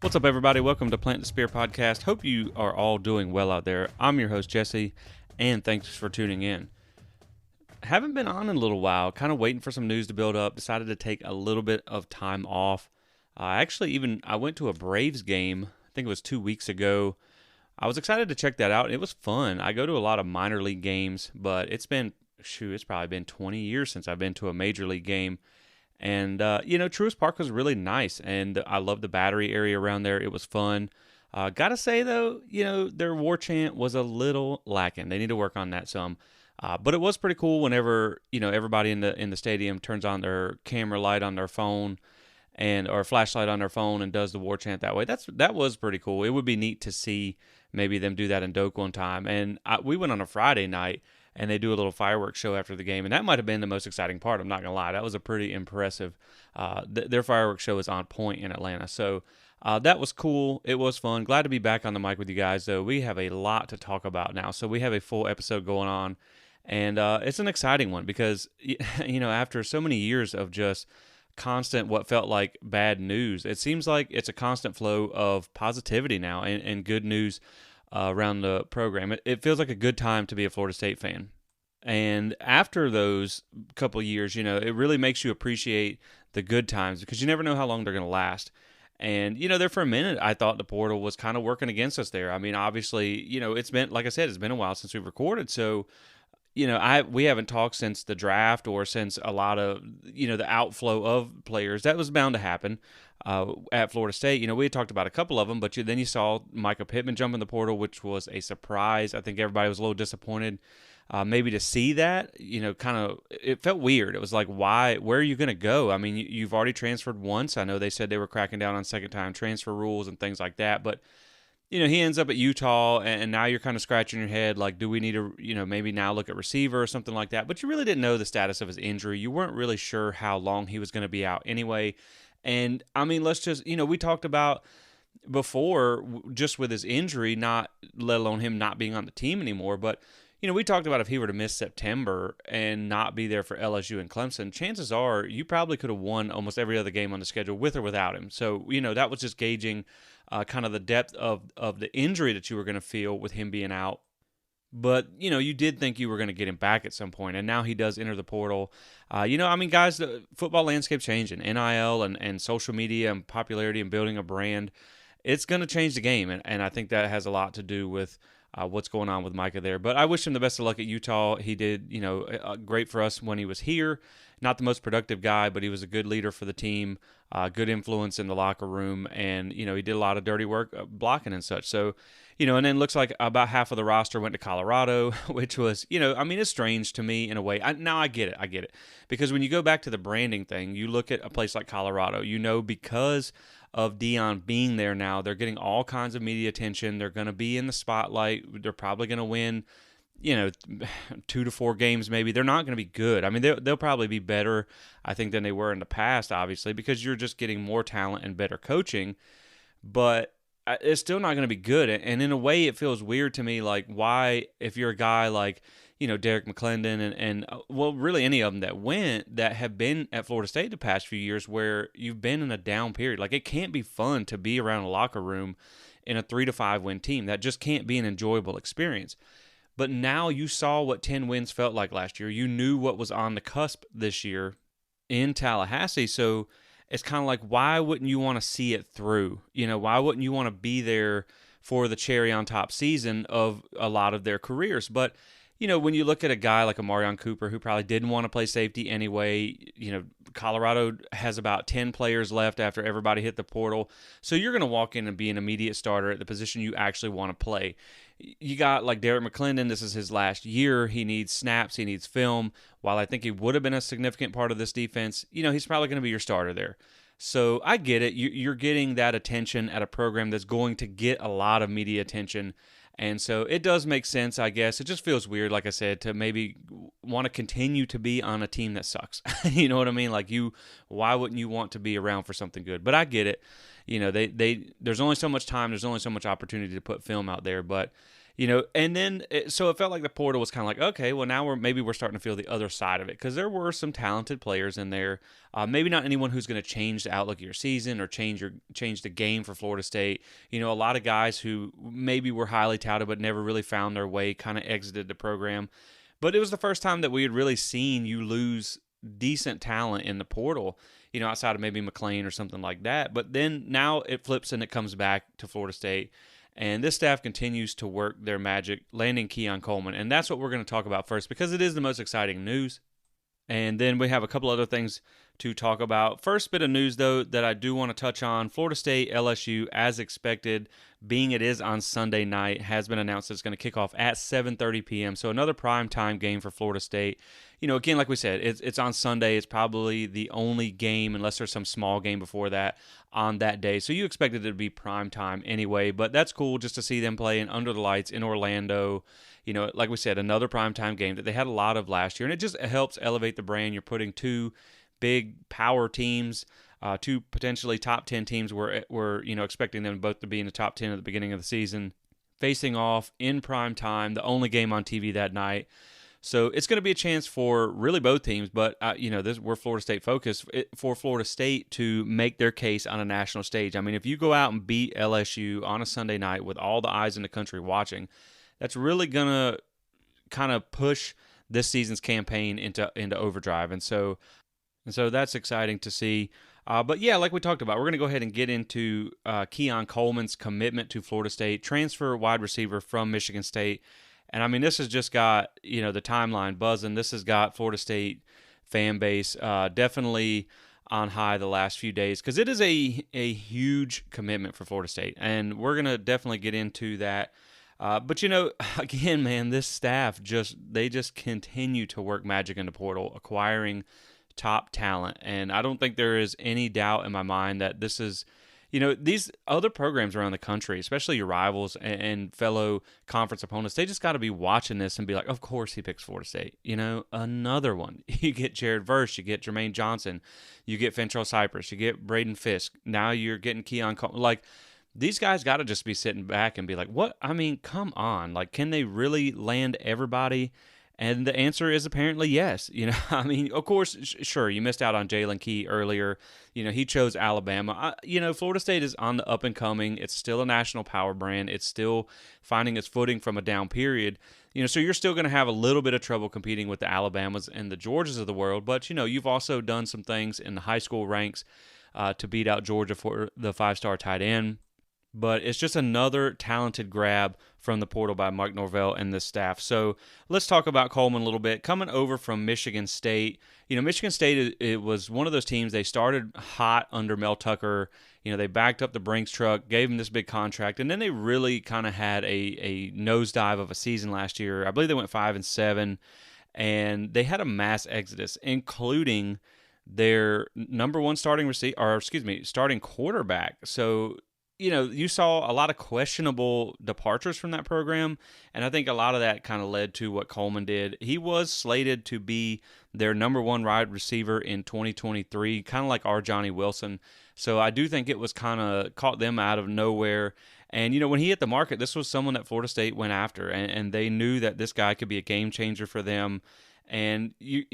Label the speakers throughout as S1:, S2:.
S1: What's up, everybody? Welcome to Plant the Spear Podcast. Hope you are all doing well out there. I'm your host, Jesse, and thanks for tuning in. Haven't been on in a little while, kind of waiting for some news to build up. Decided to take a little bit of time off. I went to a Braves game, I think it was 2 weeks ago. I was excited to check that out. It was fun. I go to a lot of minor league games, but it's probably been 20 years since I've been to a major league game. And, Truist Park was really nice, and I love the Battery area around there. It was fun. Gotta say, though, their war chant was a little lacking. They need to work on that some. But it was pretty cool whenever, everybody in the stadium turns on their camera light on their phone or flashlight on their phone and does the war chant that way. That was pretty cool. It would be neat to see maybe them do that in Doak one time. And we went on a Friday night, and they do a little fireworks show after the game, and that might have been the most exciting part. I'm not gonna lie, that was a pretty impressive. Their fireworks show is on point in Atlanta, so that was cool. It was fun. Glad to be back on the mic with you guys, though. We have a lot to talk about now, so we have a full episode going on, and it's an exciting one because after so many years of just constant what felt like bad news, it seems like it's a constant flow of positivity now and good news around the program. It feels like a good time to be a Florida State fan. And after those couple of years, it really makes you appreciate the good times because you never know how long they're going to last. And, there for a minute, I thought the portal was kind of working against us there. I mean, obviously, it's been, like I said, it's been a while since we've recorded. So, we haven't talked since the draft or since a lot of, the outflow of players. That was bound to happen at Florida State. We had talked about a couple of them, but then you saw Micah Pittman jump in the portal, which was a surprise. I think everybody was a little disappointed maybe to see that. It felt weird. It was like, why? Where are you going to go? I mean, you've already transferred once. I know they said they were cracking down on second-time transfer rules and things like that, but he ends up at Utah, and now you're kind of scratching your head, like, do we need to, maybe now look at receiver or something like that? But you really didn't know the status of his injury. You weren't really sure how long he was going to be out anyway. And, I mean, let's just, we talked about before, just with his injury, not let alone him not being on the team anymore, but, we talked about if he were to miss September and not be there for LSU and Clemson, chances are you probably could have won almost every other game on the schedule with or without him. So, that was just gauging kind of the depth of the injury that you were going to feel with him being out. But, you did think you were going to get him back at some point, and now he does enter the portal. Guys, the football landscape's changing. NIL and social media and popularity and building a brand, it's going to change the game, and I think that has a lot to do with what's going on with Micah there. But I wish him the best of luck at Utah. He did, great for us when he was here. Not the most productive guy, but he was a good leader for the team, good influence in the locker room, and, he did a lot of dirty work blocking and such. So, and then looks like about half of the roster went to Colorado, which was, it's strange to me in a way. Now I get it. Because when you go back to the branding thing, you look at a place like Colorado, because of Deion being there now, they're getting all kinds of media attention. They're going to be in the spotlight. They're probably going to win, 2 to 4 games maybe. They're not going to be good. I mean, they'll probably be better, I think, than they were in the past, obviously, because you're just getting more talent and better coaching. But it's still not going to be good. And in a way, it feels weird to me, like, why, if you're a guy like, Derek McClendon and really any of them that have been at Florida State the past few years where you've been in a down period. Like, it can't be fun to be around a locker room in a 3-5 win team. That just can't be an enjoyable experience. But now you saw what 10 wins felt like last year. You knew what was on the cusp this year in Tallahassee. So it's kind of like, why wouldn't you want to see it through? Why wouldn't you want to be there for the cherry on top season of a lot of their careers? But when you look at a guy like a Marion Cooper who probably didn't want to play safety anyway, Colorado has about 10 players left after everybody hit the portal. So you're going to walk in and be an immediate starter at the position you actually want to play. You got like Derek McClendon, this is his last year. He needs snaps, he needs film. While I think he would have been a significant part of this defense, he's probably going to be your starter there. So I get it. You're getting that attention at a program that's going to get a lot of media attention. And so it does make sense, I guess. It just feels weird, like I said, to maybe want to continue to be on a team that sucks. You know what I mean? Like, why wouldn't you want to be around for something good? But I get it. There's only so much time, there's only so much opportunity to put film out there. But, And then so it felt like the portal was kind of like, okay, well now we're starting to feel the other side of it, because there were some talented players in there. Maybe not anyone who's going to change the outlook of your season or change the game for Florida State. A lot of guys who maybe were highly touted but never really found their way kind of exited the program. But it was the first time that we had really seen you lose decent talent in the portal, outside of maybe McLean or something like that. But then now it flips and it comes back to Florida State. And this staff continues to work their magic, landing Keon Coleman. And that's what we're going to talk about first, because it is the most exciting news. And then we have a couple other things to talk about. First bit of news, though, that I do want to touch on: Florida State, LSU, as expected, being it is on Sunday night, has been announced that it's going to kick off at 7:30 p.m. So another prime time game for Florida State. Again, like we said, it's on Sunday. It's probably the only game, unless there's some small game before that, on that day. So you expected it to be prime time anyway, but that's cool just to see them playing under the lights in Orlando. Like we said, another primetime game that they had a lot of last year, and it just helps elevate the brand. You're putting two big power teams, two potentially top 10 teams. We're expecting them both to be in the top 10 at the beginning of the season, facing off in prime time, the only game on TV that night. So it's going to be a chance for really both teams, but we're Florida State focused, for Florida State to make their case on a national stage. I mean, if you go out and beat LSU on a Sunday night with all the eyes in the country watching, that's really going to kind of push this season's campaign into overdrive. And so that's exciting to see. But yeah, like we talked about, we're going to go ahead and get into Keon Coleman's commitment to Florida State, transfer wide receiver from Michigan State. And I mean, this has just got, the timeline buzzing. This has got Florida State fan base definitely on high the last few days, because it is a huge commitment for Florida State. And we're going to definitely get into that. But again, man, this staff they just continue to work magic in the portal, acquiring top talent. And I don't think there is any doubt in my mind that this is, these other programs around the country, especially your rivals and fellow conference opponents, they just got to be watching this and be like, of course he picks Florida State. Another one. You get Jared Verse, you get Jermaine Johnson, you get Fentrell Cypress, you get Braden Fisk. Now you're getting Keon Coleman. Like, these guys got to just be sitting back and be like, what? I mean, come on. Like, can they really land everybody? And the answer is apparently yes. I mean, of course, sure, you missed out on Jalen Key earlier. He chose Alabama. Florida State is on the up and coming. It's still a national power brand. It's still finding its footing from a down period. So you're still going to have a little bit of trouble competing with the Alabamas and the Georgias of the world. But, you've also done some things in the high school ranks to beat out Georgia for the 5-star tight end. But it's just another talented grab from the portal by Mike Norvell and this staff. So let's talk about Coleman a little bit. Coming over from Michigan State, Michigan State, it was one of those teams, they started hot under Mel Tucker. They backed up the Brinks truck, gave him this big contract, and then they really kind of had a nosedive of a season last year. I believe they went 5-7, and they had a mass exodus, including their number one starting quarterback. So you saw a lot of questionable departures from that program, and I think a lot of that kind of led to what Coleman did. He was slated to be their number one wide receiver in 2023, kind of like our Johnny Wilson. So I do think it was kind of caught them out of nowhere. And, when he hit the market, this was someone that Florida State went after, and they knew that this guy could be a game changer for them. And you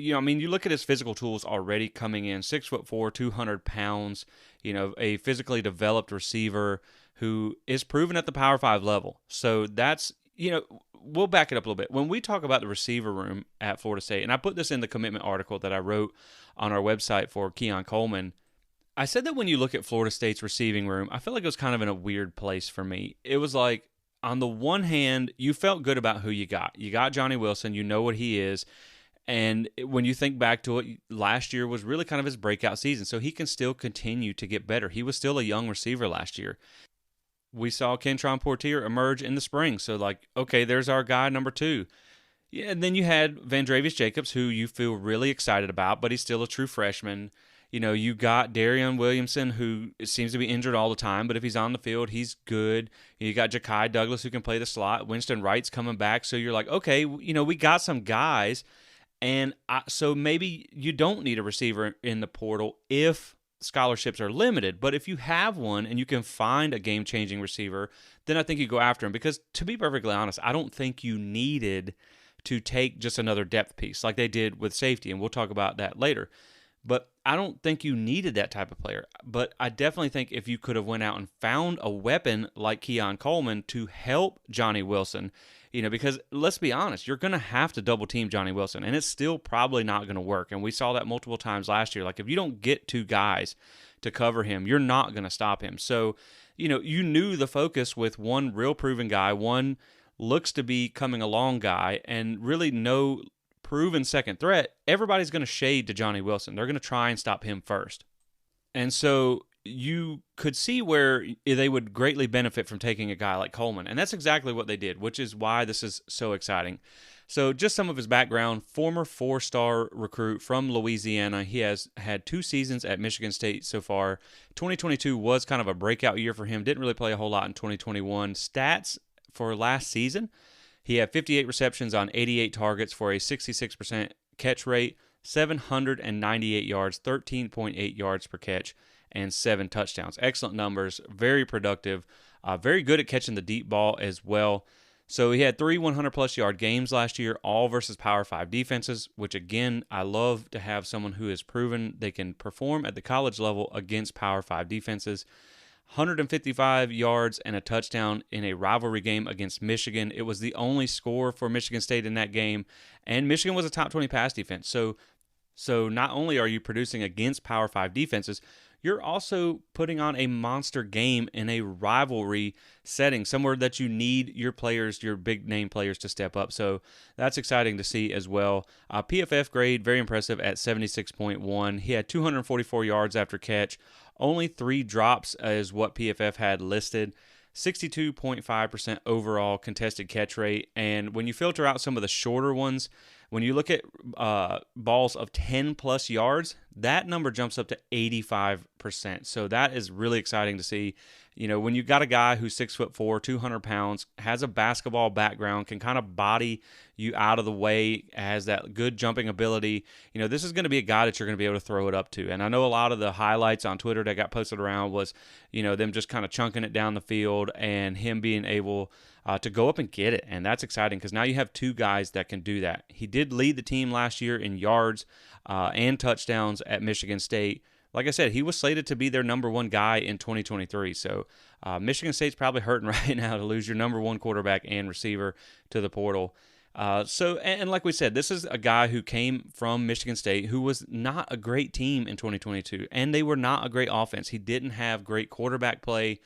S1: look at his physical tools already coming in: 6'4", 200 pounds. A physically developed receiver who is proven at the Power 5 level. So that's, we'll back it up a little bit. When we talk about the receiver room at Florida State, and I put this in the commitment article that I wrote on our website for Keon Coleman, I said that when you look at Florida State's receiving room, I feel like it was kind of in a weird place for me. It was like, on the one hand, you felt good about who you got. You got Johnny Wilson. You know what he is. And when you think back to it, last year was really kind of his breakout season, so he can still continue to get better. He was still a young receiver last year. We saw Kentron Portier emerge in the spring, so okay, there's our guy number 2. Yeah, and then you had Vandravius Jacobs, who you feel really excited about, but he's still a true freshman. You got Darian Williamson, who seems to be injured all the time, but if he's on the field, he's good. You got Ja'Kai Douglas, who can play the slot. Winston Wright's coming back, so you're like, okay, we got some guys. And so maybe you don't need a receiver in the portal if scholarships are limited. But if you have one and you can find a game-changing receiver, then I think you go after him. Because to be perfectly honest, I don't think you needed to take just another depth piece like they did with safety, and we'll talk about that later. But I don't think you needed that type of player. But I definitely think if you could have went out and found a weapon like Keon Coleman to help Johnny Wilson, because let's be honest, you're going to have to double team Johnny Wilson, and it's still probably not going to work. And we saw that multiple times last year. Like if you don't get two guys to cover him, you're not going to stop him. So, you knew the focus with one real proven guy, one looks to be coming along guy, and really no proven second threat. Everybody's going to shade to Johnny Wilson. They're going to try and stop him first. And so you could see where they would greatly benefit from taking a guy like Coleman. And that's exactly what they did, which is why this is so exciting. So just some of his background: former 4-star recruit from Louisiana. He has had 2 seasons at Michigan State so far. 2022 was kind of a breakout year for him. Didn't really play a whole lot in 2021. Stats for last season: he had 58 receptions on 88 targets for a 66% catch rate, 798 yards, 13.8 yards per catch, and 7 touchdowns. Excellent numbers, very productive, very good at catching the deep ball as well. So he had 3 100-plus yard games last year, all versus Power 5 defenses, which, again, I love to have someone who has proven they can perform at the college level against Power 5 defenses. 155 yards and a touchdown in a rivalry game against Michigan. It was the only score for Michigan State in that game, and Michigan was a top 20 pass defense. So not only are you producing against Power 5 defenses, you're also putting on a monster game in a rivalry setting, somewhere that you need your players, your big name players, to step up. So that's exciting to see as well. PFF grade, very impressive at 76.1. He had 244 yards after catch. Only 3 drops is what PFF had listed. 62.5% overall contested catch rate. And when you filter out some of the shorter ones, when you look at balls of 10-plus yards, that number jumps up to 85%. So that is really exciting to see. When you got a guy who's 6'4", 200 pounds, has a basketball background, can kind of body you out of the way, has that good jumping ability, this is going to be a guy that you're going to be able to throw it up to. And I know a lot of the highlights on Twitter that got posted around was, them just kind of chunking it down the field and him being able to go up and get it. And that's exciting because now you have 2 guys that can do that. He did lead the team last year in yards and touchdowns at Michigan State. Like I said, he was slated to be their number 1 guy in 2023. So Michigan State's probably hurting right now to lose your number 1 quarterback and receiver to the portal. And like we said, this is a guy who came from Michigan State who was not a great team in 2022, and they were not a great offense. He didn't have great quarterback play,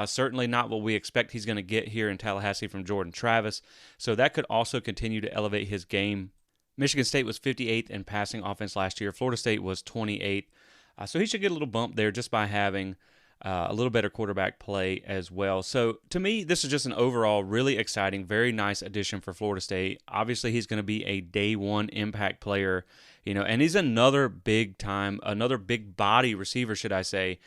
S1: certainly not what we expect he's going to get here in Tallahassee from Jordan Travis. So that could also continue to elevate his game. Michigan State was 58th in passing offense last year. Florida State was 28th. So he should get a little bump there just by having a little better quarterback play as well. So to me, this is just an overall really exciting, very nice addition for Florida State. Obviously, he's going to be a day 1 impact player, and he's another big body receiver, should I say.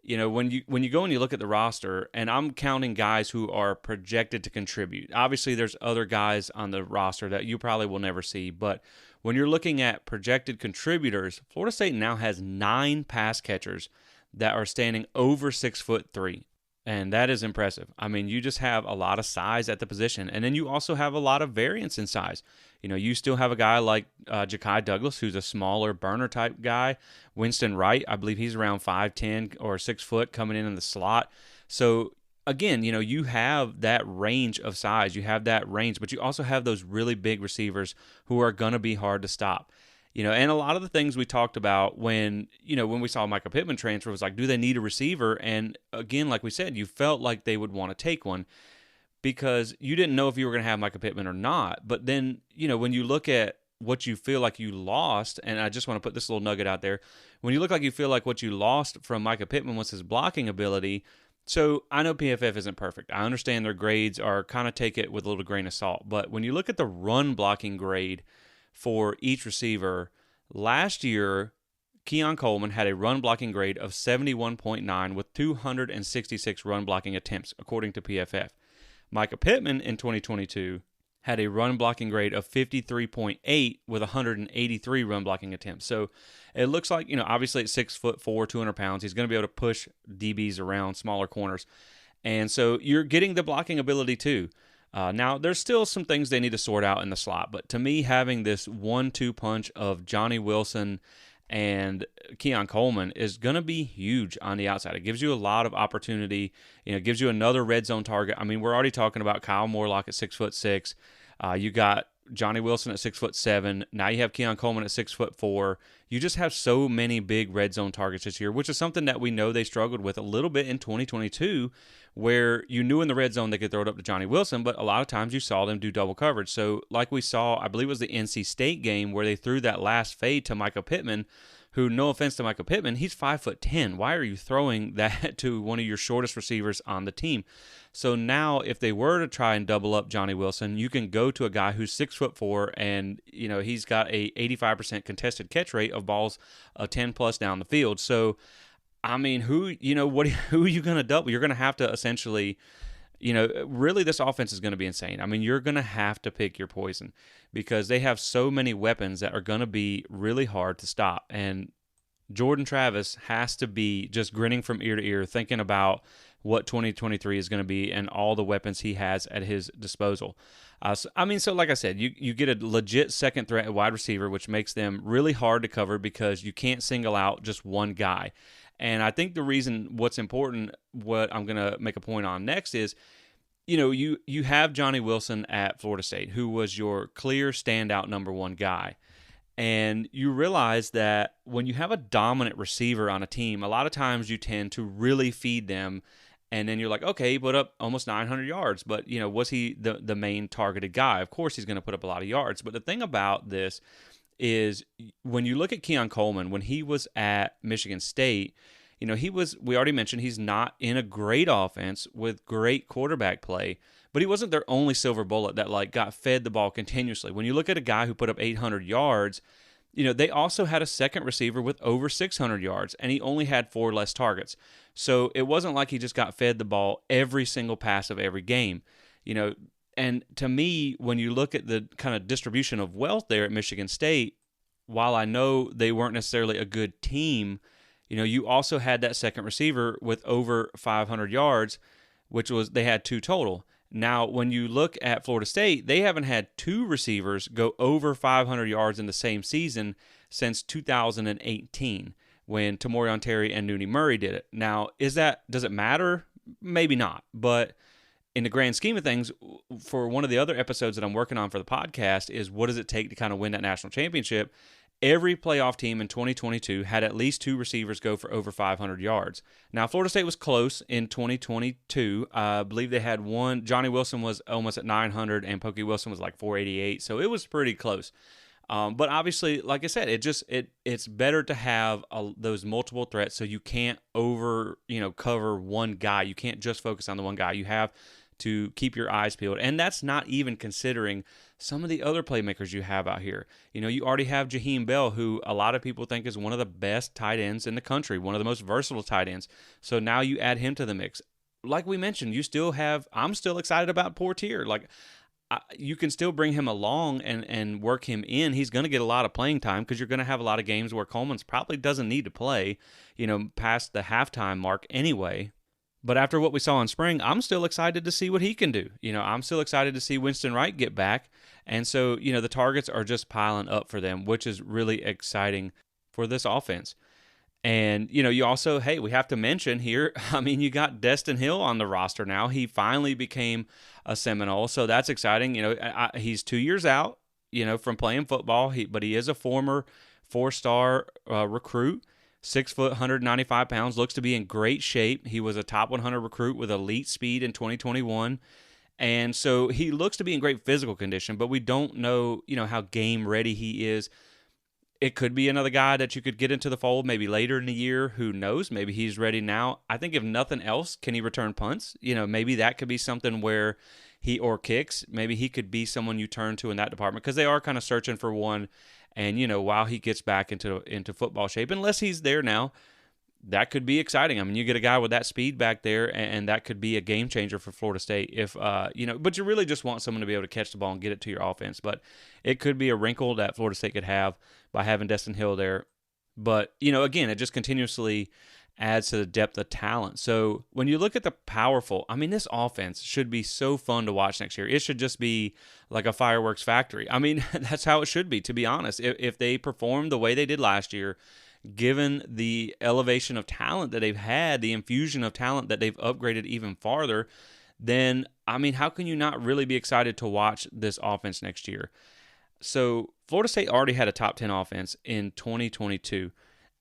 S1: When you go and you look at the roster, and I'm counting guys who are projected to contribute. Obviously, there's other guys on the roster that you probably will never see, but when you're looking at projected contributors, Florida State now has 9 pass catchers that are standing over 6'3", and that is impressive. I mean, you just have a lot of size at the position, and then you also have a lot of variance in size. You still have a guy like Ja'Kai Douglas, who's a smaller burner type guy. Winston Wright, I believe he's around 5'10" or 6 foot coming in the slot. So again, you have that range of size, you have that range, but you also have those really big receivers who are going to be hard to stop. And a lot of the things we talked about when we saw Micah Pittman transfer was like, do they need a receiver? And again, like we said, you felt like they would want to take one because you didn't know if you were going to have Micah Pittman or not. But then, when you look at what you feel like you lost, and I just want to put this little nugget out there, when you look like you feel like what you lost from Micah Pittman was his blocking ability. So I know PFF isn't perfect. I understand their grades are kind of take it with a little grain of salt. But when you look at the run blocking grade for each receiver, last year, Keon Coleman had a run blocking grade of 71.9 with 266 run blocking attempts, according to PFF. Micah Pittman in 2022 had a run blocking grade of 53.8 with 183 run blocking attempts. So it looks like, obviously at 6'4", 200 pounds, he's going to be able to push DBs around smaller corners. And so you're getting the blocking ability too. Now, there's still some things they need to sort out in the slot, but to me, having this 1-2 punch of Johnny Wilson and Keon Coleman is going to be huge on the outside. It gives you a lot of opportunity. It gives you another red zone target. I mean, we're already talking about Kyle Morlock at 6'6". You got Johnny Wilson at 6'7". Now you have Keon Coleman at 6'4". You just have so many big red zone targets this year, which is something that we know they struggled with a little bit in 2022, where you knew in the red zone they could throw it up to Johnny Wilson, but a lot of times you saw them do double coverage. So like we saw, I believe it was the NC State game where they threw that last fade to Micah Pittman, who, no offense to Micah Pittman, he's 5'10". Why are you throwing that to one of your shortest receivers on the team? So now if they were to try and double up Johnny Wilson, you can go to a guy who's 6'4", and he's got a 85% contested catch rate of balls 10 plus down the field. So I mean, who are you going to double? You're going to have to essentially, really this offense is going to be insane. I mean, you're going to have to pick your poison because they have so many weapons that are going to be really hard to stop. And Jordan Travis has to be just grinning from ear to ear, thinking about what 2023 is going to be and all the weapons he has at his disposal. So like I said, you get a legit second threat at wide receiver, which makes them really hard to cover because you can't single out just one guy. And I think the reason what's important, what I'm going to make a point on next is, you have Johnny Wilson at Florida State, who was your clear standout number one guy. And you realize that when you have a dominant receiver on a team, a lot of times you tend to really feed them. And then you're like, okay, he put up almost 900 yards. But, was he the main targeted guy? Of course he's going to put up a lot of yards. But the thing about this is when you look at Keon Coleman, when he was at Michigan State, we already mentioned he's not in a great offense with great quarterback play, but he wasn't their only silver bullet that got fed the ball continuously. When you look at a guy who put up 800 yards, they also had a second receiver with over 600 yards, and he only had 4 less targets. So it wasn't like he just got fed the ball every single pass of every game, And to me, when you look at the kind of distribution of wealth there at Michigan State, while I know they weren't necessarily a good team, you also had that second receiver with over 500 yards, which was they had 2 total. Now, when you look at Florida State, they haven't had 2 receivers go over 500 yards in the same season since 2018, when Tamorion Terry and Nooney Murray did it. Now, does it matter? Maybe not, but in the grand scheme of things, for one of the other episodes that I'm working on for the podcast is what does it take to kind of win that national championship? Every playoff team in 2022 had at least 2 receivers go for over 500 yards. Now, Florida State was close in 2022. I believe they had one. Johnny Wilson was almost at 900, and Pokey Wilson was like 488. So it was pretty close. But obviously, like I said, it's better to have those multiple threats so you can't cover one guy. You can't just focus on the one guy. You have to keep your eyes peeled. And that's not even considering some of the other playmakers you have out here. You already have Jaheim Bell, who a lot of people think is one of the best tight ends in the country, one of the most versatile tight ends. So now you add him to the mix. Like we mentioned, I'm still excited about Portier. You can still bring him along and work him in. He's going to get a lot of playing time because you're going to have a lot of games where Coleman's probably doesn't need to play, past the halftime mark anyway. But after what we saw in spring, I'm still excited to see what he can do. I'm still excited to see Winston Wright get back. And so, the targets are just piling up for them, which is really exciting for this offense. And, you also, we have to mention here, you got Destin Hill on the roster now. He finally became a Seminole, so that's exciting. He's 2 years out, from playing football, but he is a former 4-star recruit. 6 foot, 195 pounds, looks to be in great shape. He was a top 100 recruit with elite speed in 2021. And so he looks to be in great physical condition, but we don't know, how game ready he is. It could be another guy that you could get into the fold maybe later in the year. Who knows? Maybe he's ready now. I think if nothing else, can he return punts? Maybe that could be something where or kicks. Maybe he could be someone you turn to in that department because they are kind of searching for one. And, while he gets back into football shape, unless he's there now, that could be exciting. I mean, you get a guy with that speed back there, and that could be a game changer for Florida State. If but you really just want someone to be able to catch the ball and get it to your offense. But it could be a wrinkle that Florida State could have by having Destin Hill there. But again, it just continuously adds to the depth of talent. So when you look at the powerful, I mean, this offense should be so fun to watch next year. It should just be like a fireworks factory. I mean, that's how it should be, to be honest. If they perform the way they did last year, given the elevation of talent that they've had, the infusion of talent that they've upgraded even farther, then, I mean, how can you not really be excited to watch this offense next year? So Florida State already had a top 10 offense in 2022,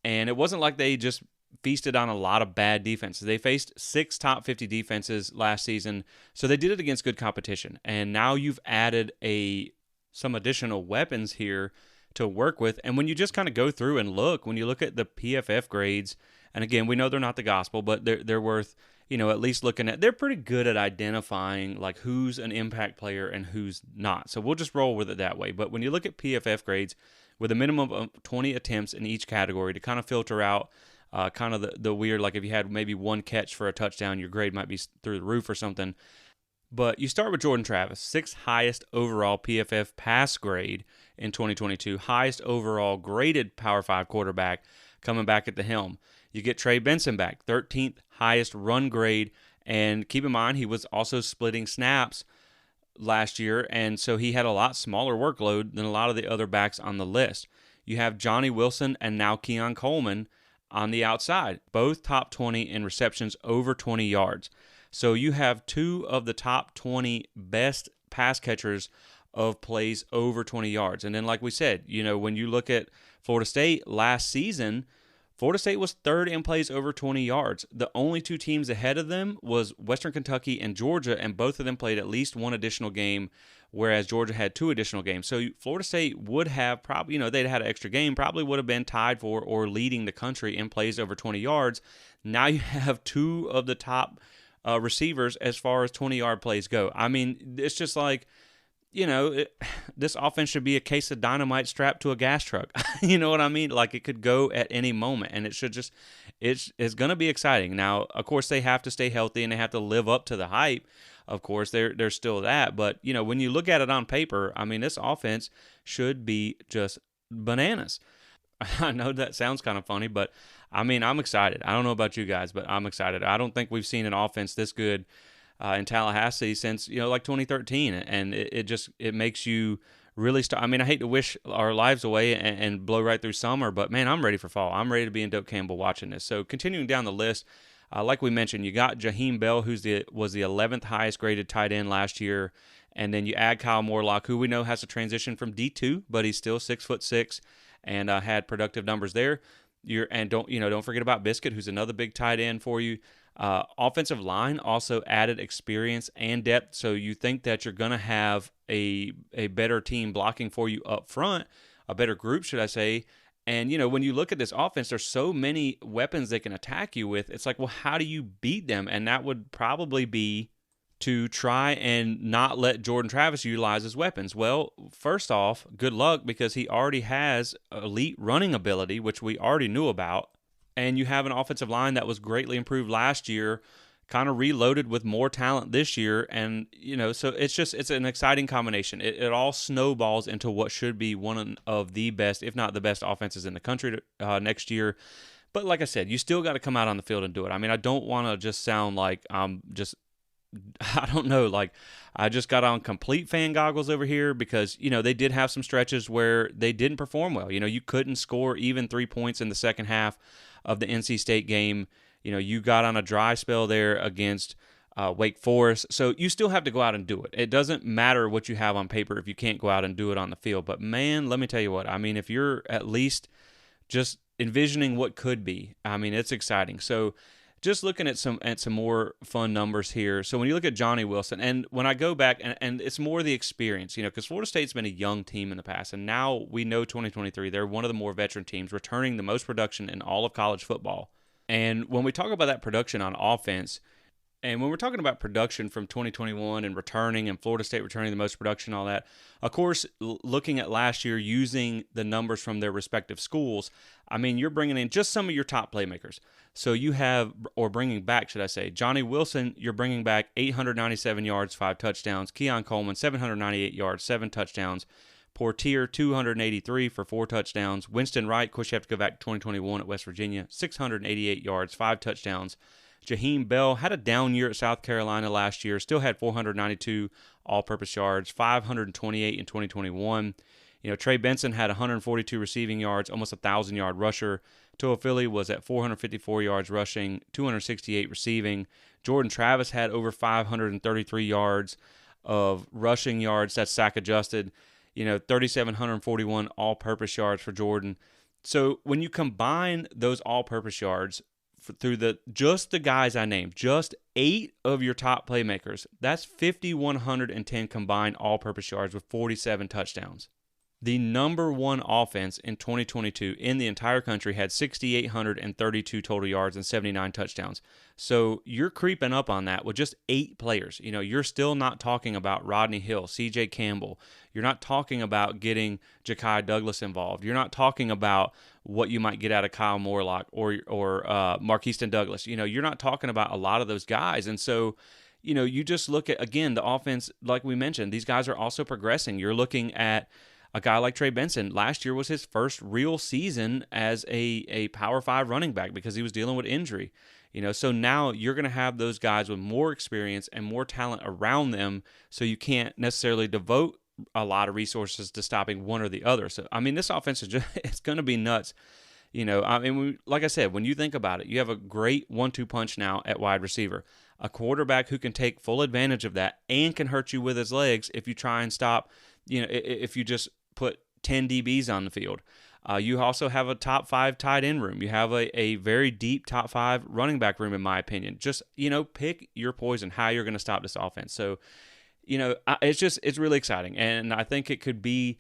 S1: and it wasn't like they just feasted on a lot of bad defenses. They faced 6 top 50 defenses last season, so they did it against good competition. And now you've added some additional weapons here to work with. And when you just kind of go through and look, when you look at the PFF grades, and again, we know they're not the gospel, but they're worth, at least looking at. They're pretty good at identifying like who's an impact player and who's not. So we'll just roll with it that way. But when you look at PFF grades with a minimum of 20 attempts in each category to kind of filter out kind of the weird, like if you had maybe one catch for a touchdown, your grade might be through the roof or something. But you start with Jordan Travis, 6th highest overall PFF pass grade in 2022, highest overall graded Power 5 quarterback coming back at the helm. You get Trey Benson back, 13th highest run grade, and keep in mind he was also splitting snaps last year, and so he had a lot smaller workload than a lot of the other backs on the list. You have Johnny Wilson and now Keon Coleman on the outside, both top 20 in receptions over 20 yards. So you have 2 of the top 20 best pass catchers of plays over 20 yards. And then, like we said, when you look at Florida State last season, Florida State was 3rd in plays over 20 yards. The only 2 teams ahead of them was Western Kentucky and Georgia, and both of them played at least 1 additional game, whereas Georgia had 2 additional games. So Florida State would have probably, they'd had an extra game, probably would have been tied for or leading the country in plays over 20 yards. Now you have 2 of the top receivers as far as 20-yard plays go. I mean, it's just like, this offense should be a case of dynamite strapped to a gas truck. You know what I mean? Like it could go at any moment, and it should just, it's going to be exciting. Now, of course, they have to stay healthy and they have to live up to the hype. Of course, there's still that. But, when you look at it on paper, I mean, this offense should be just bananas. I know that sounds kind of funny, but I mean, I'm excited. I don't know about you guys, but I'm excited. I don't think we've seen an offense this good in Tallahassee since, like 2013. And it makes you really start. I mean, I hate to wish our lives away and blow right through summer, but man, I'm ready for fall. I'm ready to be in Doak Campbell watching this. So continuing down the list, like we mentioned, you got Jaheim Bell, was the 11th highest graded tight end last year. And then you add Kyle Morlock, who we know has to transition from D2, but he's still 6'6" and had productive numbers there. Don't forget about Biscuit, who's another big tight end for you. Offensive line also added experience and depth, so you think that you're going to have a better team blocking for you up front, a better group, should I say. And, when you look at this offense, there's so many weapons they can attack you with. It's like, well, how do you beat them? And that would probably be to try and not let Jordan Travis utilize his weapons. Well, first off, good luck, because he already has elite running ability, which we already knew about. And you have an offensive line that was greatly improved last year, kind of reloaded with more talent this year. And, so it's an exciting combination. It all snowballs into what should be one of the best, if not the best offenses in the country next year. But like I said, you still got to come out on the field and do it. I mean, I don't want to just sound like I don't know, like I just got on complete fan goggles over here because, they did have some stretches where they didn't perform well. You couldn't score even 3 points in the second half of the NC State game. You got on a dry spell there against Wake Forest. So you still have to go out and do it. It doesn't matter what you have on paper if you can't go out and do it on the field. But man, let me tell you what, I mean, if you're at least just envisioning what could be, I mean, it's exciting. So just looking at some more fun numbers here. So when you look at Johnny Wilson, and when I go back, and it's more the experience, because Florida State's been a young team in the past, and now we know 2023, they're one of the more veteran teams, returning the most production in all of college football. And when we talk about that production on offense, And when we're talking about production from 2021 and returning and Florida State returning the most production, all that, of course, looking at last year using the numbers from their respective schools, I mean, you're bringing in just some of your top playmakers. So you have, or bringing back, should I say, Johnny Wilson, you're bringing back 897 yards, 5 touchdowns. Keon Coleman, 798 yards, 7 touchdowns. Portier, 283 for 4 touchdowns. Winston Wright, of course, you have to go back to 2021 at West Virginia, 688 yards, 5 touchdowns. Jaheim Bell had a down year at South Carolina last year, still had 492 all-purpose yards, 528 in 2021. Trey Benson had 142 receiving yards, almost a 1,000-yard rusher. Toa Philly was at 454 yards rushing, 268 receiving. Jordan Travis had over 533 yards of rushing yards. That's sack adjusted. 3,741 all-purpose yards for Jordan. So when you combine those all-purpose yards through just the guys I named, just 8 of your top playmakers, that's 5,110 combined all-purpose yards with 47 touchdowns. The number one offense in 2022 in the entire country had 6,832 total yards and 79 touchdowns. So you're creeping up on that with just 8 players. You're still not talking about Rodney Hill, C.J. Campbell. You're not talking about getting Ja'Kai Douglas involved. You're not talking about what you might get out of Kyle Morlock or Marquiston Douglas. You're not talking about a lot of those guys. And so, you just look at, again, the offense, like we mentioned, these guys are also progressing. You're looking at a guy like Trey Benson. Last year was his first real season as a Power 5 running back because he was dealing with injury. So now you're going to have those guys with more experience and more talent around them, so you can't necessarily devote a lot of resources to stopping one or the other. So, I mean, this offense is it's going to be nuts. Like I said, when you think about it, you have a great 1-2 punch now at wide receiver. A quarterback who can take full advantage of that and can hurt you with his legs if you try and stop, if you just put 10 DBs on the field. You also have a top 5 tight end room. You have a very deep top 5 running back room, in my opinion. Just, pick your poison, how you're going to stop this offense. So, it's really exciting. And I think it could be,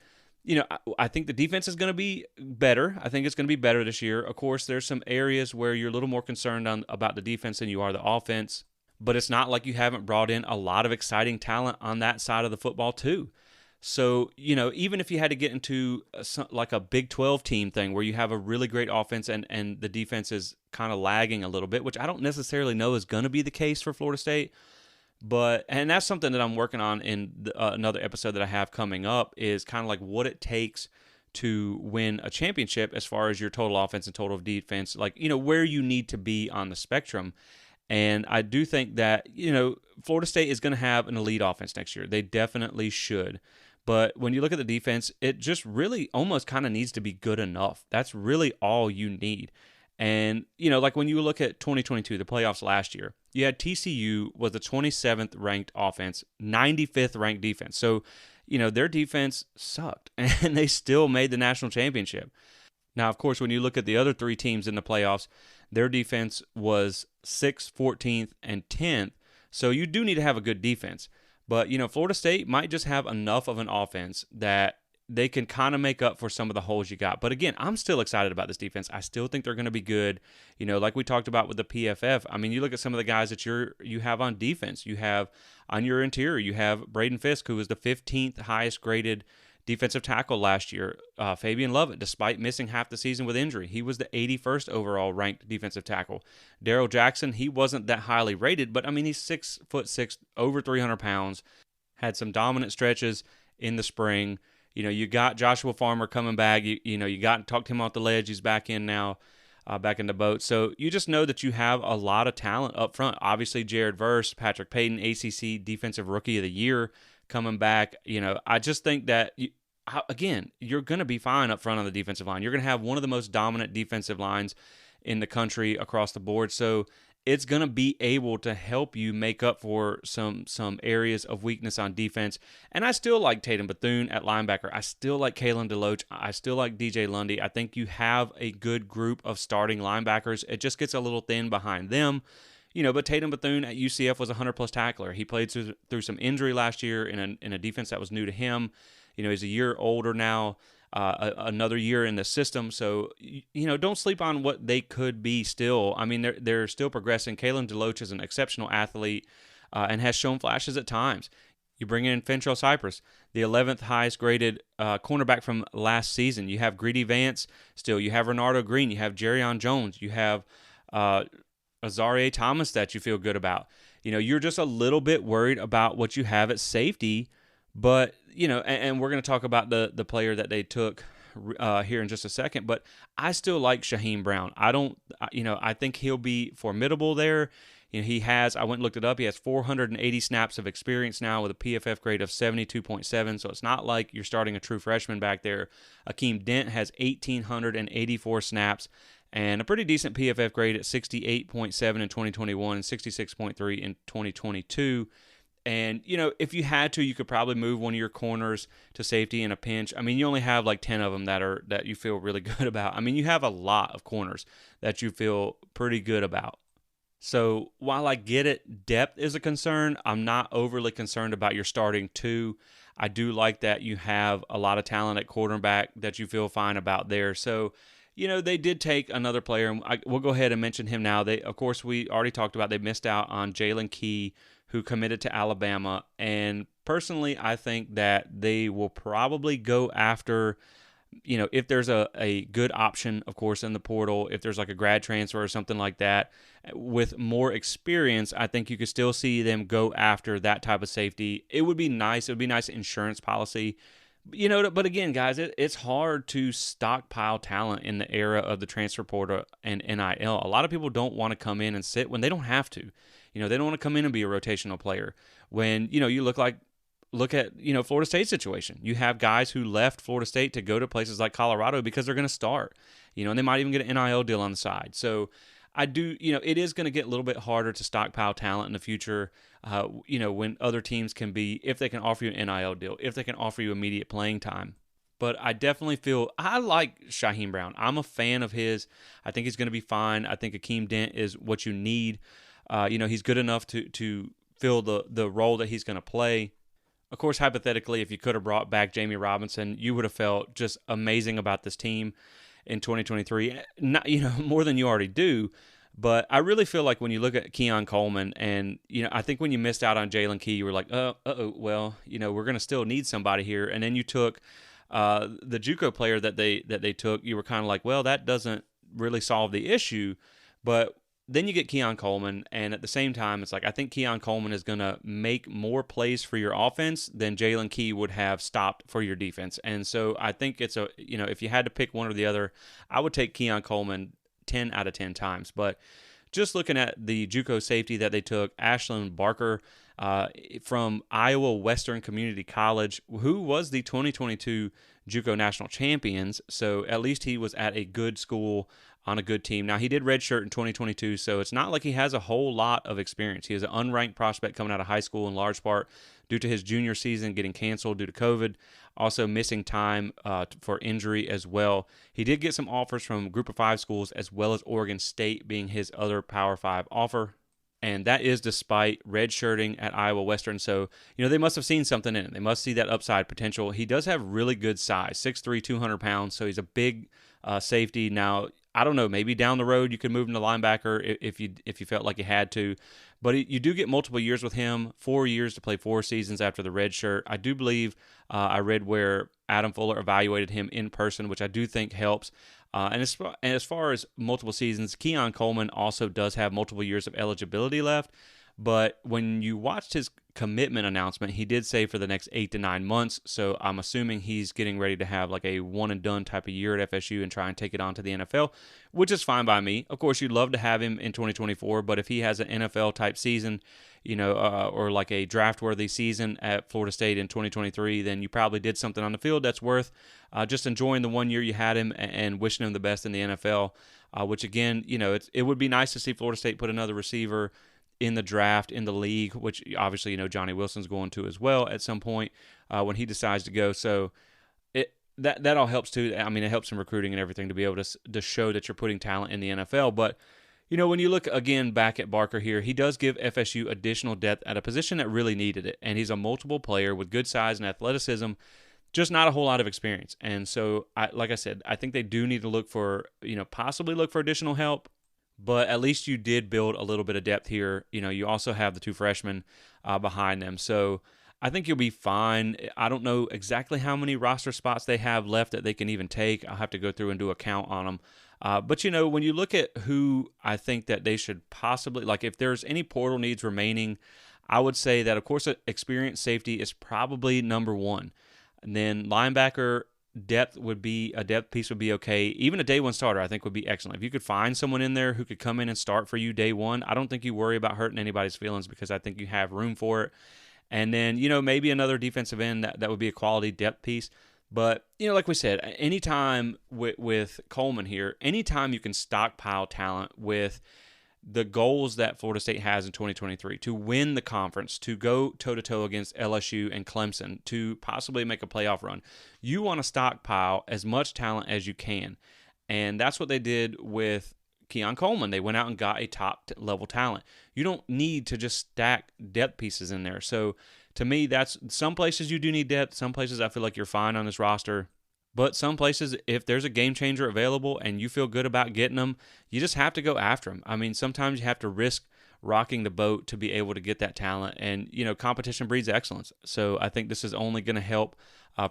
S1: I think the defense is going to be better. I think it's going to be better this year. Of course, there's some areas where you're a little more concerned about the defense than you are the offense. But it's not like you haven't brought in a lot of exciting talent on that side of the football too. So, even if you had to get into like a Big 12 team thing where you have a really great offense and the defense is kind of lagging a little bit, which I don't necessarily know is going to be the case for Florida State. And that's something that I'm working on in another episode that I have coming up, is kind of like what it takes to win a championship as far as your total offense and total defense, like, where you need to be on the spectrum. And I do think that, Florida State is going to have an elite offense next year. They definitely should. But when you look at the defense, it just really almost kind of needs to be good enough. That's really all you need. And, like when you look at 2022, the playoffs last year, you had TCU was the 27th ranked offense, 95th ranked defense. So, their defense sucked, and they still made the national championship. Now, of course, when you look at the other 3 teams in the playoffs, their defense was 6th, 14th, and 10th. So you do need to have a good defense. But, Florida State might just have enough of an offense that they can kind of make up for some of the holes you got. But again, I'm still excited about this defense. I still think they're going to be good. Like we talked about with the PFF, I mean, you look at some of the guys that you have on defense. You have on your interior, you have Braden Fisk, who was the 15th highest graded defensive tackle last year. Fabian Lovett, despite missing half the season with injury, he was the 81st overall ranked defensive tackle. Darrell Jackson, he wasn't that highly rated, but I mean, he's 6'6", over 300 pounds, had some dominant stretches in the spring. You got Joshua Farmer coming back. You talked him off the ledge. He's back in now, back in the boat. So you just know that you have a lot of talent up front. Obviously, Jared Verse, Patrick Payton, ACC Defensive Rookie of the Year, coming back. I just think that, again, you're going to be fine up front on the defensive line. You're going to have one of the most dominant defensive lines in the country across the board. So it's going to be able to help you make up for some areas of weakness on defense. And I still like Tatum Bethune at linebacker. I still like Kalen DeLoach. I still like DJ Lundy. I think you have a good group of starting linebackers. It just gets a little thin behind them. But Tatum Bethune at UCF was a 100-plus tackler. He played through some injury last year in a defense that was new to him. He's a year older now. another year in the system. So, don't sleep on what they could be still. I mean, they're still progressing. Kalen DeLoach is an exceptional athlete and has shown flashes at times. You bring in Fentrell Cypress, the 11th highest graded cornerback from last season. You have Greedy Vance still. You have Renardo Green. You have Jerrion Jones. You have Azareye'h Thomas that you feel good about. You're just a little bit worried about what you have at safety, but, and we're going to talk about the player that they took here in just a second, but I still like Shaheem Brown. I think he'll be formidable there. I went and looked it up. He has 480 snaps of experience now with a PFF grade of 72.7. So it's not like you're starting a true freshman back there. Akeem Dent has 1,884 snaps and a pretty decent PFF grade at 68.7 in 2021 and 66.3 in 2022. And, if you had to, you could probably move one of your corners to safety in a pinch. I mean, you only have like 10 of them that you feel really good about. I mean, you have a lot of corners that you feel pretty good about. So while I get it, depth is a concern, I'm not overly concerned about your starting two. I do like that you have a lot of talent at quarterback that you feel fine about there. So, they did take another player, and we'll go ahead and mention him now. Of course, we already talked about they missed out on Jalen Key, who committed to Alabama. And personally, I think that they will probably go after, if there's a good option, of course, in the portal, if there's like a grad transfer or something like that, with more experience, I think you could still see them go after that type of safety. It would be nice. It would be a nice insurance policy. But again, guys, it's hard to stockpile talent in the era of the transfer portal and NIL. A lot of people don't want to come in and sit when they don't have to. They don't want to come in and be a rotational player. When, you look at, Florida State's situation. You have guys who left Florida State to go to places like Colorado because they're going to start, and they might even get an NIL deal on the side. So it is going to get a little bit harder to stockpile talent in the future, when other teams if they can offer you an NIL deal, if they can offer you immediate playing time. But I definitely feel I like Shaheem Brown. I'm a fan of his. I think he's going to be fine. I think Akeem Dent is what you need. He's good enough to fill the role that he's going to play. Of course, hypothetically, if you could have brought back Jamie Robinson, you would have felt just amazing about this team in 2023. Not, more than you already do. But I really feel like when you look at Keon Coleman, and I think when you missed out on Jalen Key, you were like, well, we're going to still need somebody here. And then you took the JUCO player that they took. You were kind of like, well, that doesn't really solve the issue. But then you get Keon Coleman, and at the same time, it's like I think Keon Coleman is going to make more plays for your offense than Jalen Key would have stopped for your defense. And so I think it's if you had to pick one or the other, I would take Keon Coleman 10 out of 10 times. But just looking at the JUCO safety that they took, Ashlyn Barker from Iowa Western Community College, who was the 2022 JUCO national champions. So at least he was at a good school on a good team. Now, he did redshirt in 2022, so it's not like he has a whole lot of experience. He is an unranked prospect coming out of high school in large part due to his junior season getting canceled due to COVID, also missing time for injury as well. He did get some offers from Group of 5 schools as well as Oregon State being his other Power 5 offer. And that is despite redshirting at Iowa Western. So, they must have seen something in it. They must see that upside potential. He does have really good size, 6'3", 200 pounds. So he's a big safety. Now, I don't know, maybe down the road you could move him to linebacker if you felt like you had to. But you do get multiple years with him, 4 years to play 4 seasons after the red shirt. I do believe I read where Adam Fuller evaluated him in person, which I do think helps. And as far as multiple seasons, Keon Coleman also does have multiple years of eligibility left. But when you watched his commitment announcement, he did say for the next 8 to 9 months. So I'm assuming he's getting ready to have like a one and done type of year at FSU and try and take it on to the NFL, which is fine by me. Of course, you'd love to have him in 2024, but if he has an NFL type season, or like a draft worthy season at Florida State in 2023, then you probably did something on the field that's worth just enjoying the 1 year you had him and wishing him the best in the NFL, which again, it would be nice to see Florida State put another receiver in the draft, in the league, which obviously, Johnny Wilson's going to as well at some point when he decides to go. So that all helps too. I mean, it helps in recruiting and everything to be able to show that you're putting talent in the NFL. But, when you look again back at Barker here, he does give FSU additional depth at a position that really needed it. And he's a multiple player with good size and athleticism just not a whole lot of experience. And so, like I said, I think they do need to look for, possibly look for additional help. But at least you did build a little bit of depth here. You also have the two freshmen behind them. So I think you'll be fine. I don't know exactly how many roster spots they have left that they can even take. I'll have to go through and do a count on them. But, when you look at who I think that they should possibly, like if there's any portal needs remaining, I would say that, of course, experienced safety is probably number one. And then linebacker depth piece would be okay. Even a day one starter, I think, would be excellent. If you could find someone in there who could come in and start for you day one, I don't think you worry about hurting anybody's feelings because I think you have room for it. And then, maybe another defensive end that would be a quality depth piece. But, like we said, anytime with Coleman here, anytime you can stockpile talent with the goals that Florida State has in 2023 to win the conference, to go toe-to-toe against LSU and Clemson, to possibly make a playoff run, you want to stockpile as much talent as you can. And that's what they did with Keon Coleman. They went out and got a top-level talent. You don't need to just stack depth pieces in there. So to me, that's some places you do need depth. Some places I feel like you're fine on this roster. But some places, if there's a game changer available and you feel good about getting them, you just have to go after them. I mean, sometimes you have to risk rocking the boat to be able to get that talent. And, competition breeds excellence. So I think this is only going to help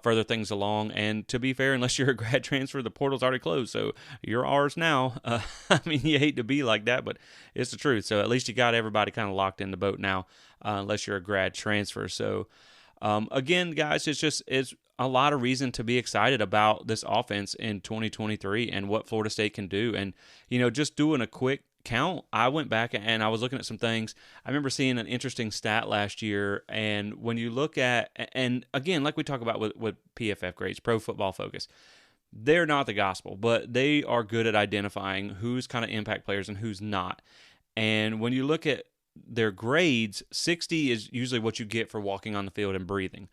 S1: further things along. And to be fair, unless you're a grad transfer, the portal's already closed. So you're ours now. I mean, you hate to be like that, but it's the truth. So at least you got everybody kind of locked in the boat now, unless you're a grad transfer. So again, guys, it's a lot of reason to be excited about this offense in 2023 and what Florida State can do. And, just doing a quick count, I went back and I was looking at some things. I remember seeing an interesting stat last year. And when you look at, and again, like we talk about with PFF grades, Pro Football Focus, they're not the gospel, but they are good at identifying who's kind of impact players and who's not. And when you look at their grades, 60 is usually what you get for walking on the field and breathing.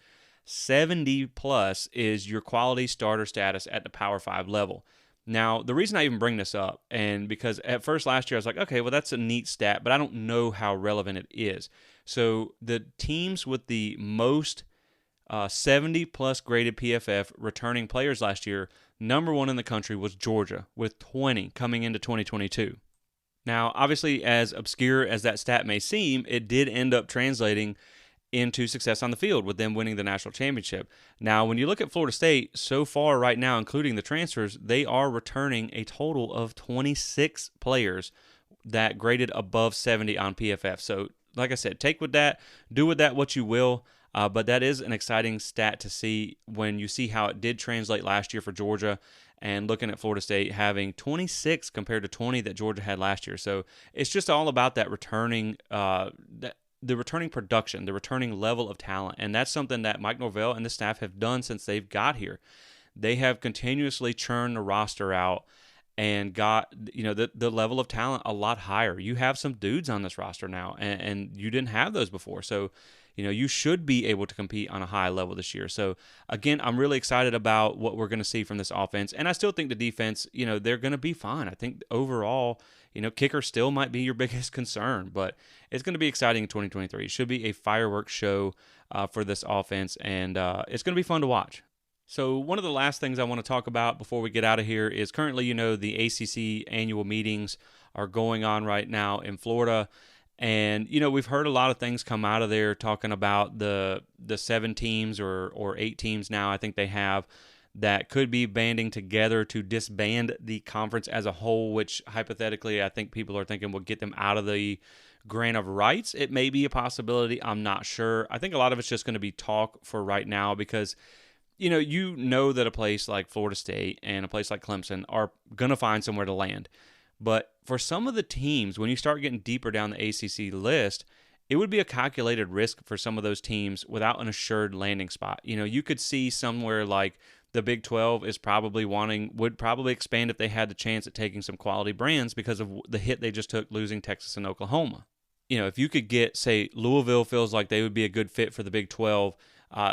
S1: 70 plus is your quality starter status at the Power 5 level. Now, the reason I even bring this up, and because at first last year I was like, okay, well, that's a neat stat, but I don't know how relevant it is. So the teams with the most 70 plus graded PFF returning players last year, number one in the country was Georgia with 20 coming into 2022. Now, obviously, as obscure as that stat may seem, it did end up translating into success on the field with them winning the national championship. Now, when you look at Florida State, so far right now, including the transfers, they are returning a total of 26 players that graded above 70 on PFF. So, like I said, take with that, do with that what you will, but that is an exciting stat to see when you see how it did translate last year for Georgia and looking at Florida State having 26 compared to 20 that Georgia had last year. So, it's just all about that returning the returning production, the returning level of talent. And that's something that Mike Norvell and the staff have done since they've got here. They have continuously churned the roster out and got the level of talent a lot higher. You have some dudes on this roster now, and you didn't have those before. So, you should be able to compete on a high level this year. So, again, I'm really excited about what we're going to see from this offense. And I still think the defense, they're going to be fine. I think overall, kicker still might be your biggest concern, but it's going to be exciting in 2023. It should be a fireworks show for this offense, and it's going to be fun to watch. So one of the last things I want to talk about before we get out of here is currently, the ACC annual meetings are going on right now in Florida. And, we've heard a lot of things come out of there talking about the 7 teams or 8 teams now I think they have that could be banding together to disband the conference as a whole, which hypothetically I think people are thinking will get them out of the grant of rights. It may be a possibility. I'm not sure. I think a lot of it's just going to be talk for right now because, that a place like Florida State and a place like Clemson are going to find somewhere to land. But for some of the teams, when you start getting deeper down the ACC list, it would be a calculated risk for some of those teams without an assured landing spot. You could see somewhere like the Big 12 would probably expand if they had the chance at taking some quality brands because of the hit they just took losing Texas and Oklahoma. If you could get, say, Louisville feels like they would be a good fit for the Big 12,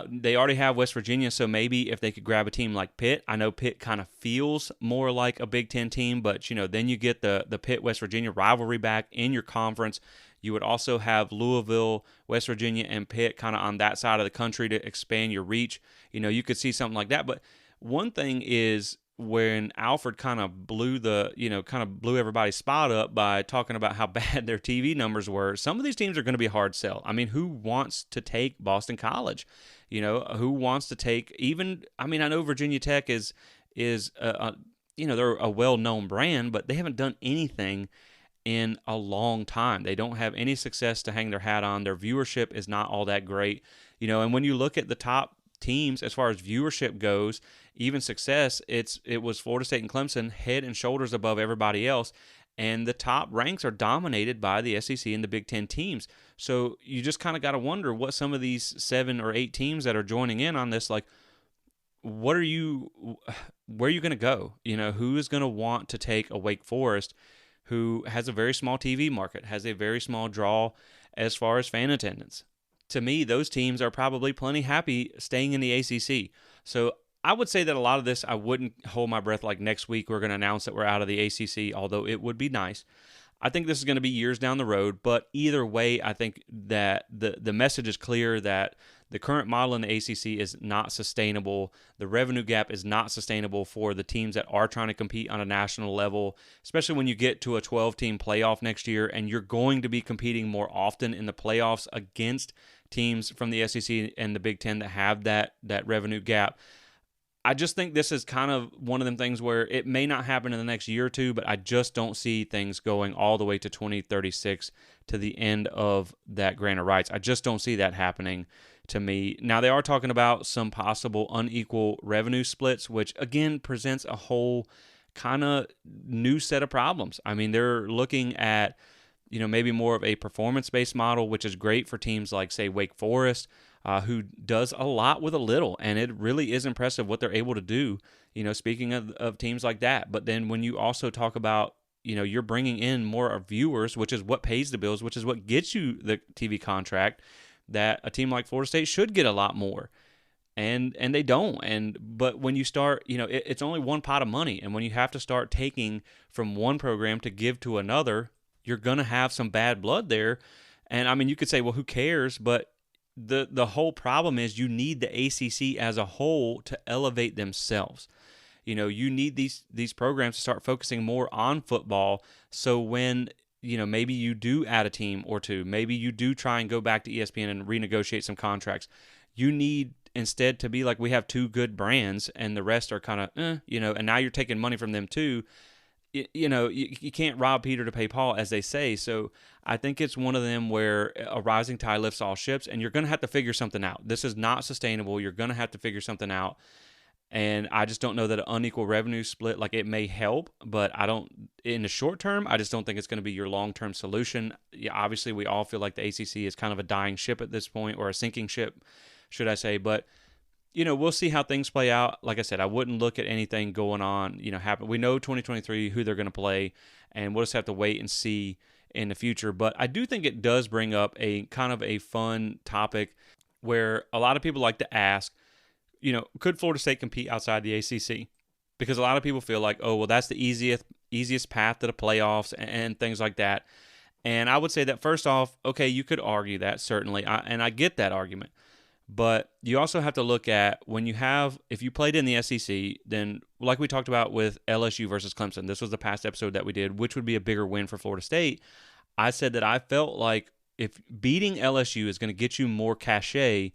S1: They already have West Virginia, so maybe if they could grab a team like Pitt. I know Pitt kind of feels more like a Big Ten team, but then you get the Pitt-West Virginia rivalry back in your conference. You would also have Louisville, West Virginia, and Pitt kind of on that side of the country to expand your reach. You could see something like that. But one thing is when Alfred kind of blew everybody's spot up by talking about how bad their TV numbers were, some of these teams are going to be a hard sell. I mean, who wants to take Boston College? Who wants to take I know Virginia Tech is they're a well-known brand, but they haven't done anything in a long time. They don't have any success to hang their hat on. Their viewership is not all that great. And when you look at the top teams as far as viewership goes, even success, it was Florida State and Clemson head and shoulders above everybody else, and the top ranks are dominated by the SEC and the Big Ten teams. So you just kind of got to wonder what some of these 7 or 8 teams that are joining in on this, like, where are you going to go? Who is going to want to take a Wake Forest, who has a very small TV market, has a very small draw as far as fan attendance? To me, those teams are probably plenty happy staying in the ACC. So I would say that a lot of this, I wouldn't hold my breath like next week we're going to announce that we're out of the ACC, although it would be nice. I think this is going to be years down the road, but either way, I think that the message is clear that the current model in the ACC is not sustainable. The revenue gap is not sustainable for the teams that are trying to compete on a national level, especially when you get to a 12-team playoff next year, and you're going to be competing more often in the playoffs against teams from the SEC and the Big Ten that have that revenue gap. I just think this is kind of one of them things where it may not happen in the next year or two, but I just don't see things going all the way to 2036 to the end of that grant of rights. I just don't see that happening to me. Now, they are talking about some possible unequal revenue splits, which, again, presents a whole kind of new set of problems. I mean, they're looking at maybe more of a performance-based model, which is great for teams like, say, Wake Forest, who does a lot with a little, and it really is impressive what they're able to do, speaking of teams like that. But then when you also talk about, you're bringing in more viewers, which is what pays the bills, which is what gets you the TV contract, that a team like Florida State should get a lot more. And they don't. But when you start, it's only one pot of money, and when you have to start taking from one program to give to another, you're going to have some bad blood there. And I mean, you could say, well, who cares? But the whole problem is you need the ACC as a whole to elevate themselves. You need these programs to start focusing more on football. So when, maybe you do add a team or two, maybe you do try and go back to ESPN and renegotiate some contracts, you need instead to be like, we have 2 good brands and the rest are kind of, and now you're taking money from them too. You can't rob Peter to pay Paul, as they say. So I think it's one of them where a rising tide lifts all ships, and you're going to have to figure something out. This is not sustainable. You're going to have to figure something out. And I just don't know that an unequal revenue split, like, it may help, but in the short term, I just don't think it's going to be your long-term solution. Yeah, obviously, we all feel like the ACC is kind of a dying ship at this point, or a sinking ship, should I say. But we'll see how things play out. Like I said, I wouldn't look at anything going on, happen. We know 2023 who they're going to play, and we'll just have to wait and see in the future. But I do think it does bring up a kind of a fun topic where a lot of people like to ask, could Florida State compete outside the ACC? Because a lot of people feel like, oh, well, that's the easiest path to the playoffs and things like that. And I would say that, first off, okay, you could argue that, certainly, and I get that argument. But you also have to look at if you played in the SEC, then like we talked about with LSU versus Clemson, this was the past episode that we did, which would be a bigger win for Florida State. I said that I felt like if beating LSU is going to get you more cachet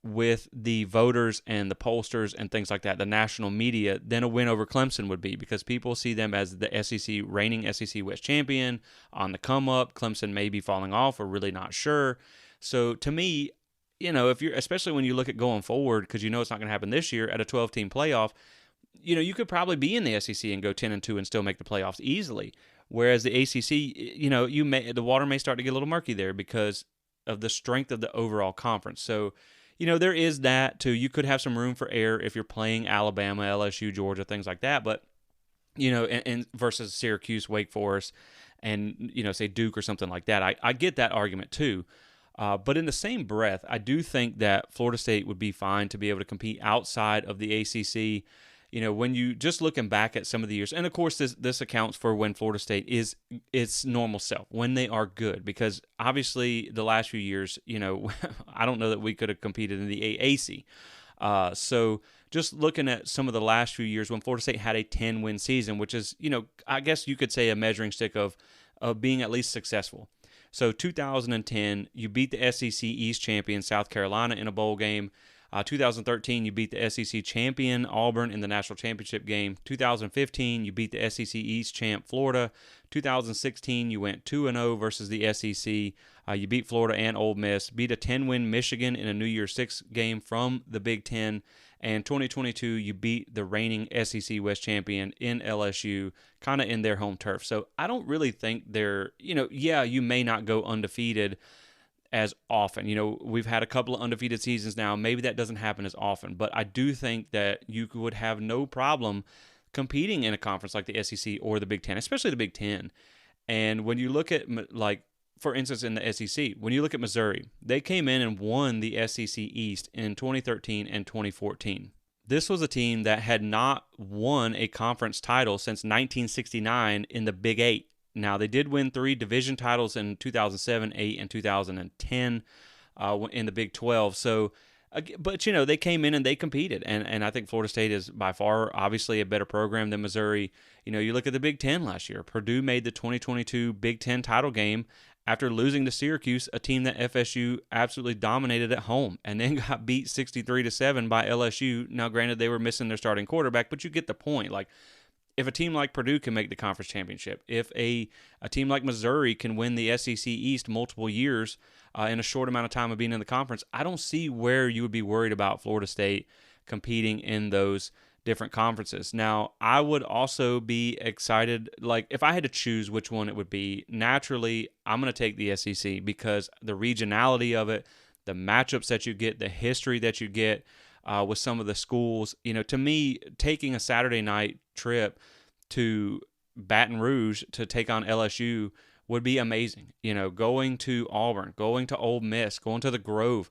S1: with the voters and the pollsters and things like that, the national media, then a win over Clemson would be, because people see them as the SEC, reigning SEC West champion, on the come up. Clemson may be falling off, we're really not sure. So to me, if you're, especially when you look at going forward, because it's not going to happen this year at a 12-team playoff, you could probably be in the SEC and go 10-2 and still make the playoffs easily. Whereas the ACC, the water may start to get a little murky there because of the strength of the overall conference. So, there is that too. You could have some room for error if you're playing Alabama, LSU, Georgia, things like that. But and versus Syracuse, Wake Forest, and say Duke or something like that. I get that argument too. But in the same breath, I do think that Florida State would be fine to be able to compete outside of the ACC. When you just looking back at some of the years, and of course this accounts for when Florida State is its normal self, when they are good, because obviously the last few years, I don't know that we could have competed in the AAC. So just looking at some of the last few years when Florida State had a 10-win season, which is, I guess you could say a measuring stick of being at least successful. So 2010, you beat the SEC East champion South Carolina in a bowl game. 2013, you beat the SEC champion Auburn in the national championship game. 2015, you beat the SEC East champ Florida. 2016, you went 2-0 versus the SEC. You beat Florida and Ole Miss. Beat a 10-win Michigan in a New Year's Six game from the Big Ten. And 2022, you beat the reigning SEC West champion in LSU, kind of in their home turf. So I don't really think they're, you may not go undefeated as often. We've had a couple of undefeated seasons now. Maybe that doesn't happen as often, but I do think that you would have no problem competing in a conference like the SEC or the Big Ten, especially the Big Ten. And when you look at, for instance, in the SEC, when you look at Missouri, they came in and won the SEC East in 2013 and 2014. This was a team that had not won a conference title since 1969 in the Big Eight. Now, they did win 3 division titles in 2007, 8, and 2010 in the Big 12. So, but, they came in and they competed. And I think Florida State is by far, obviously, a better program than Missouri. You look at the Big 10 last year. Purdue made the 2022 Big 10 title game after losing to Syracuse, a team that FSU absolutely dominated at home, and then got beat 63-7 by LSU. Now, granted, they were missing their starting quarterback, but you get the point. If a team like Purdue can make the conference championship, if a team like Missouri can win the SEC East multiple years in a short amount of time of being in the conference, I don't see where you would be worried about Florida State competing in those different conferences. Now, I would also be excited, if I had to choose which one it would be, naturally, I'm going to take the SEC because the regionality of it, the matchups that you get, the history that you get, with some of the schools. To me, taking a Saturday night trip to Baton Rouge to take on LSU would be amazing. Going to Auburn, going to Ole Miss, going to the Grove,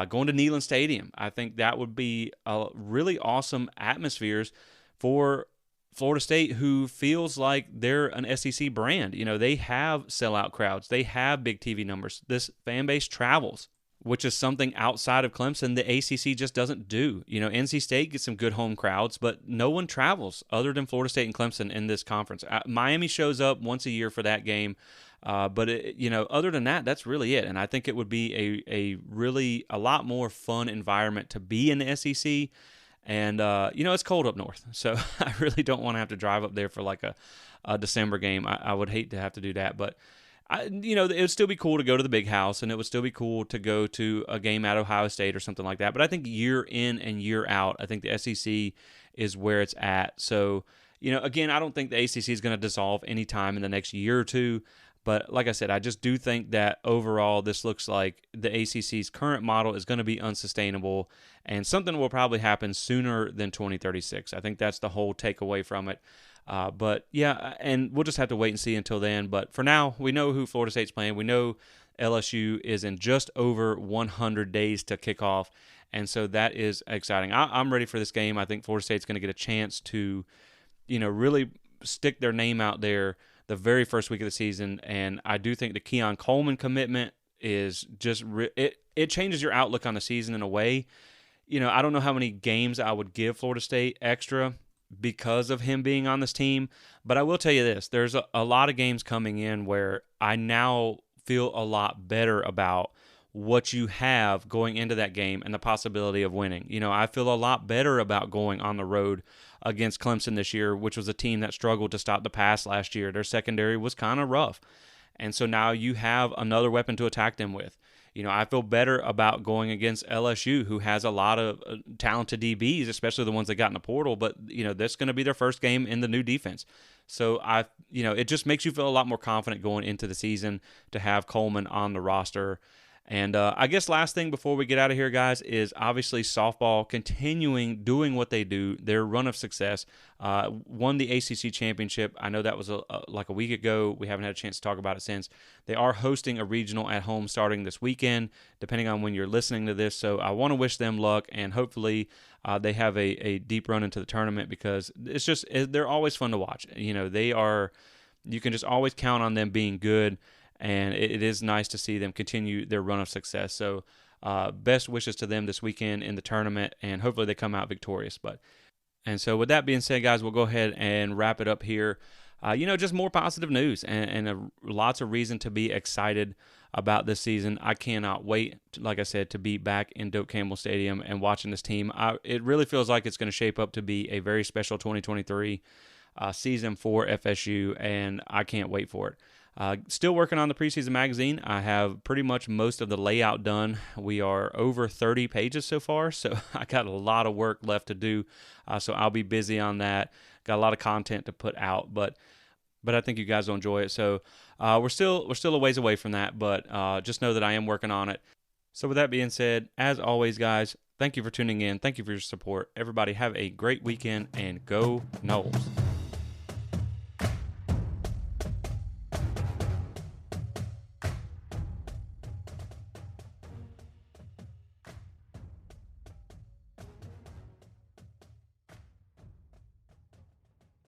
S1: going to Neyland Stadium. I think that would be a really awesome atmospheres for Florida State, who feels like they're an SEC brand. They have sellout crowds. They have big TV numbers. This fan base travels, which is something outside of Clemson the ACC just doesn't do. NC State gets some good home crowds, but no one travels other than Florida State and Clemson in this conference. Miami shows up once a year for that game, but other than that, that's really it. And I think it would be a lot more fun environment to be in the SEC. And it's cold up north, so I really don't want to have to drive up there for a December game. I would hate to have to do that, but it would still be cool to go to the big house, and it would still be cool to go to a game at Ohio State or something like that. But I think year in and year out, I think the SEC is where it's at. So, again, I don't think the ACC is going to dissolve anytime in the next year or two. But like I said, I just do think that overall this looks like the ACC's current model is going to be unsustainable, and something will probably happen sooner than 2036. I think that's the whole takeaway from it. But yeah, and we'll just have to wait and see until then. But for now, we know who Florida State's playing. We know LSU is in just over 100 days to kick off, and so that is exciting. I'm ready for this game. I think Florida State's going to get a chance to, really stick their name out there the very first week of the season, and I do think the Keon Coleman commitment is just it changes your outlook on the season in a way. I don't know how many games I would give Florida State extra because of him being on this team. But I will tell you this, there's a lot of games coming in where I now feel a lot better about what you have going into that game and the possibility of winning. I feel a lot better about going on the road against Clemson this year, which was a team that struggled to stop the pass last year. Their secondary was kind of rough. And so now you have another weapon to attack them with. I feel better about going against LSU, who has a lot of talented DBs, especially the ones that got in the portal. But, that's going to be their first game in the new defense. So, it just makes you feel a lot more confident going into the season to have Coleman on the roster. And I guess last thing before we get out of here, guys, is obviously softball continuing doing what they do, their run of success. Won the ACC championship. I know that was like a week ago. We haven't had a chance to talk about it since. They are hosting a regional at home starting this weekend, depending on when you're listening to this. So I want to wish them luck, and hopefully they have a deep run into the tournament, because they're always fun to watch. You can just always count on them being good. And it is nice to see them continue their run of success. So best wishes to them this weekend in the tournament, and hopefully they come out victorious. And so with that being said, guys, we'll go ahead and wrap it up here. Just more positive news and lots of reason to be excited about this season. I cannot wait, like I said, to be back in Doak Campbell Stadium and watching this team. It really feels like it's going to shape up to be a very special 2023 season for FSU, and I can't wait for it. Still working on the preseason magazine. I have pretty much most of the layout done. We are over 30 pages so far, so I got a lot of work left to do. So I'll be busy on that. Got a lot of content to put out, but I think you guys will enjoy it. So we're still a ways away from that, but just know that I am working on it. So with that being said, as always, guys, thank you for tuning in. Thank you for your support. Everybody have a great weekend, and go Noles.